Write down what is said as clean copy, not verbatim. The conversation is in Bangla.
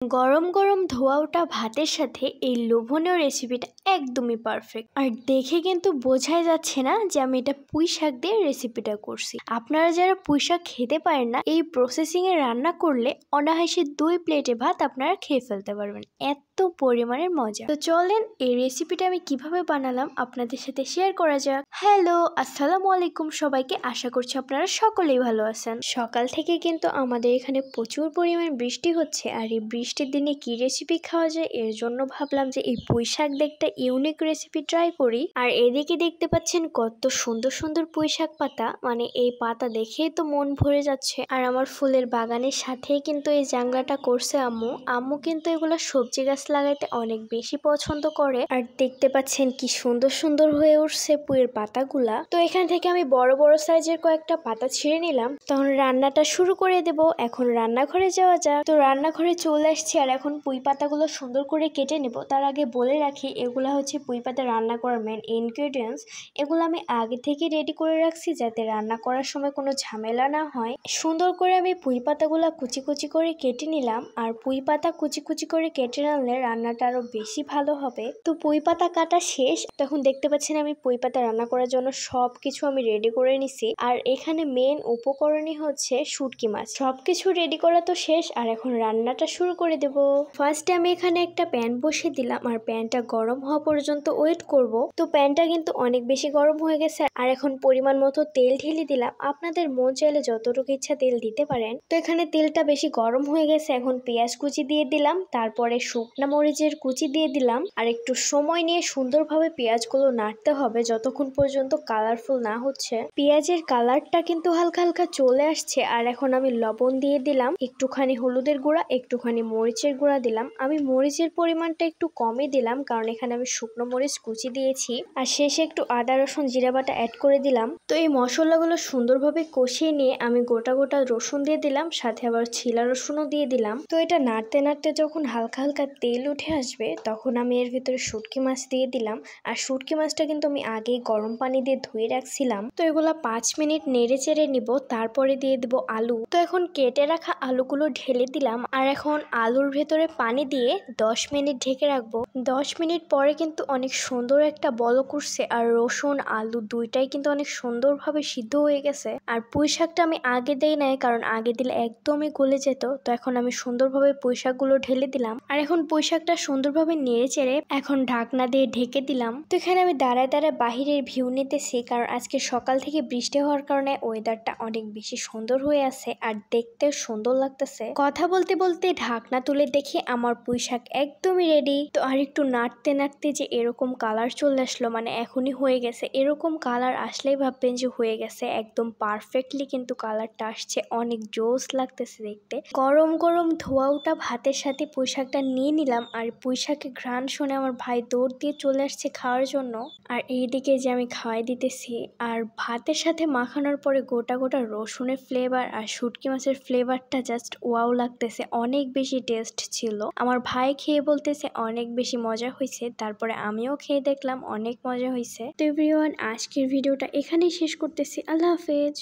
গরম গরম ধোয়া ওঠা ভাতের সাথে এই লোভনীয় রেসিপিটা একদমই পারফেক্ট। আর দেখে কিন্তু বোঝাই যাচ্ছে না যে আমি এটা পুঁই শাক দিয়ে রেসিপিটা করছি। আপনারা যারা পুঁই শাক খেতে পারেন না, এই প্রসেসিং এ রান্না করলে অনায়াসে 2 প্লেটে ভাত আপনারা খেয়ে ফেলতে পারবেন, এত পরিমাণের মজা। তো চলেন এই রেসিপিটা আমি কিভাবে বানালাম আপনাদের সাথে শেয়ার করা যাক। হ্যালো, আসসালামু আলাইকুম সবাইকে। আশা করছি আপনারা সকলেই ভালো আছেন। সকাল থেকে কিন্তু আমাদের এখানে প্রচুর পরিমাণ বৃষ্টি হচ্ছে, আর এই বৃষ্টির দিনে কি রেসিপি খাওয়া যায় এর জন্য ভাবলাম যে এই পুঁই শাক দিয়ে একটা ইউনিক রেসিপি ট্রাই করি। আর এদিকে দেখতে পাচ্ছেন কত সুন্দর সুন্দর পুঁই শাক পাতা, মানে এই পাতা দেখেই তো মন ভরে যাচ্ছে। আর আমার ফুলের বাগানের সাথেই কিন্তু এই জাংলাটা করছে আম্মু। আম্মু কিন্তু এগুলো সবজি গাছ লাগাইতে অনেক বেশি পছন্দ করে। আর দেখতে পাচ্ছেন কি সুন্দর সুন্দর হয়ে উঠছে পুঁইয়ের পাতাগুলা। তো এখান থেকে আমি বড় বড় সাইজের কয়েকটা পাতা ছিঁড়ে নিলাম। তখন রান্নাটা শুরু করে দেব। এখন রান্নাঘরে যাওয়া যাক। তো রান্নাঘরে চলে আসছি, আর এখন পুঁই পাতাগুলো সুন্দর করে কেটে নেব। তার আগে বলে রাখি, এগুলা হচ্ছে পুঁই পাতা রান্না করার মেন ইনগ্রেডিয়েন্টস। এগুলো আমি আগে থেকে রেডি করে রাখছি যাতে রান্না করার সময় কোনো ঝামেলা না হয়। সুন্দর করে আমি পুঁই পাতাগুলো কুচি কুচি করে কেটে নিলাম। আর পুঁই পাতা কুচি কুচি করে কেটে নিলে রান্নাটা আরো বেশি ভালো হবে। তো পুঁই পাতা কাটা শেষ। তখন দেখতে পাচ্ছেন আমি পুঁই পাতা রান্না করার জন্য সবকিছু আমি রেডি করে নিছি। আর এখানে মেন উপকরণই হচ্ছে শুটকি মাছ। সবকিছু রেডি করা তো শেষ, আর এখন রান্নাটা শুরু করে দেব। ফার্স্টে আমি এখানে একটা প্যান বসিয়ে দিলাম, আর প্যানটা গরম হওয়া পর্যন্ত ওয়েট করব। তো প্যানটা কিন্তু অনেক বেশি গরম হয়ে গেছে, আর এখন পরিমাণ মতো তেল ঢেলে দিলাম। আপনাদের মন চাইলে যতটুকু ইচ্ছা তেল দিতে পারেন। তো এখানে তেলটা বেশি গরম হয়ে গেছে, এখন পেঁয়াজ কুচি দিয়ে দিলাম, তারপরে শুকনা মরিচের কুচি দিয়ে দিলাম। আর একটু সময় নিয়ে সুন্দরভাবে পেঁয়াজগুলো নাড়তে হবে যতক্ষণ পর্যন্ত কালারফুল না হচ্ছে। পেঁয়াজের কালারটা কিন্তু হালকা হালকা চলে আসছে। আর এখন আমি লবণ দিয়ে দিলাম, একটুখানি হলুদের গুঁড়া, একটুখানি মরিচের গুঁড়া দিলাম। আমি মরিচের পরিমাণটা একটু কমই দিলাম, কারণ এখানে আমি শুকনো মরিচ কুচি দিয়েছি। আর শেষে একটু আদা রসুন জিরা বাটা অ্যাড করে দিলাম। তো এই মশলাগুলো সুন্দরভাবে কষিয়ে নিয়ে আমি গোটা গোটা রসুন দিয়ে দিলাম, সাথে আবার ছিলা রসুনও দিয়ে দিলাম। তো এটা নাড়তে নাড়তে যখন হালকা হালকা তেল উঠে আসবে, তখন আমি এর ভিতরে শুটকি মাছ দিয়ে দিলাম। আর শুটকি মাছটা কিন্তু আমি আগেই গরম পানি দিয়ে ধুয়ে রাখছিলাম। তো এগুলা 5 মিনিট নেড়ে চেড়ে নিব, তারপরে দিয়ে দিব আলু। তো এখন কেটে রাখা আলুগুলো ঢেলে দিলাম, আর এখন আলুর ভেতরে পানি দিয়ে 10 মিনিট ঢেকে রাখবো। 10 মিনিট পরে কিন্তু অনেক সুন্দর একটা বলক উঠছে, আর রসুন আলু দুইটাই কিন্তু অনেক সুন্দরভাবে সিদ্ধ হয়ে গেছে। আর পুঁই শাকটা আমি আগে দেই নাই, কারণ আগে দিলে একদমই গলে যেত। তো এখন আমি সুন্দরভাবে পুঁই শাকগুলো ঢেলে দিলাম, আর এখন পুঁই শাকটা সুন্দরভাবে নেড়ে চেড়ে এখন ঢাকনা দিয়ে ঢেকে দিলাম। তো এখানে আমি দাঁড়ায় দাঁড়ায় বাহিরের ভিউ নিতেছি, কারণ আজকে সকাল থেকে বৃষ্টি হওয়ার কারণে ওয়েদারটা অনেক বেশি সুন্দর হয়ে আছে, আর দেখতে সুন্দর লাগতেছে। কথা বলতে বলতে ঢাকনা তুলে দেখি আমার পুঁই শাক একদমই রেডি। তো আর একটু নাড়তে নাড়তে যে এরকম কালার চলে আসলো, মানে এখনই হয়ে গেছে। এরকম কালার আসলেই ভাববেন যে হয়ে গেছে। একদম পারফেক্টলি কিন্তু কালারটা আসছে, অনেক জোস লাগতেছে দেখতে। গরম গরম ধোয়া ওঠা ভাতের সাথে পুঁই শাকটা নিয়ে নিলাম, আর পুঁই শাকের ঘ্রাণ শুনে আমার ভাই দৌড় দিয়ে চলে আসছে খাওয়ার জন্য। আর এইদিকে যে আমি খাওয়াই দিতেছি, আর ভাতের সাথে মাখানোর পরে গোটা গোটা রসুনের ফ্লেভার আর শুটকি মাছের ফ্লেভারটা জাস্ট ওয়াও লাগতেছে, অনেক বেশি টেস্ট ছিল। আমার ভাই খেয়ে বলতেছে অনেক বেশি মজা হয়েছে, তারপরে আমিও খেয়ে দেখলাম অনেক মজা হয়েছে। তো এভরিওয়ান, আজকের ভিডিওটা এখানেই শেষ করতেছি। আল্লাহ হাফেজ।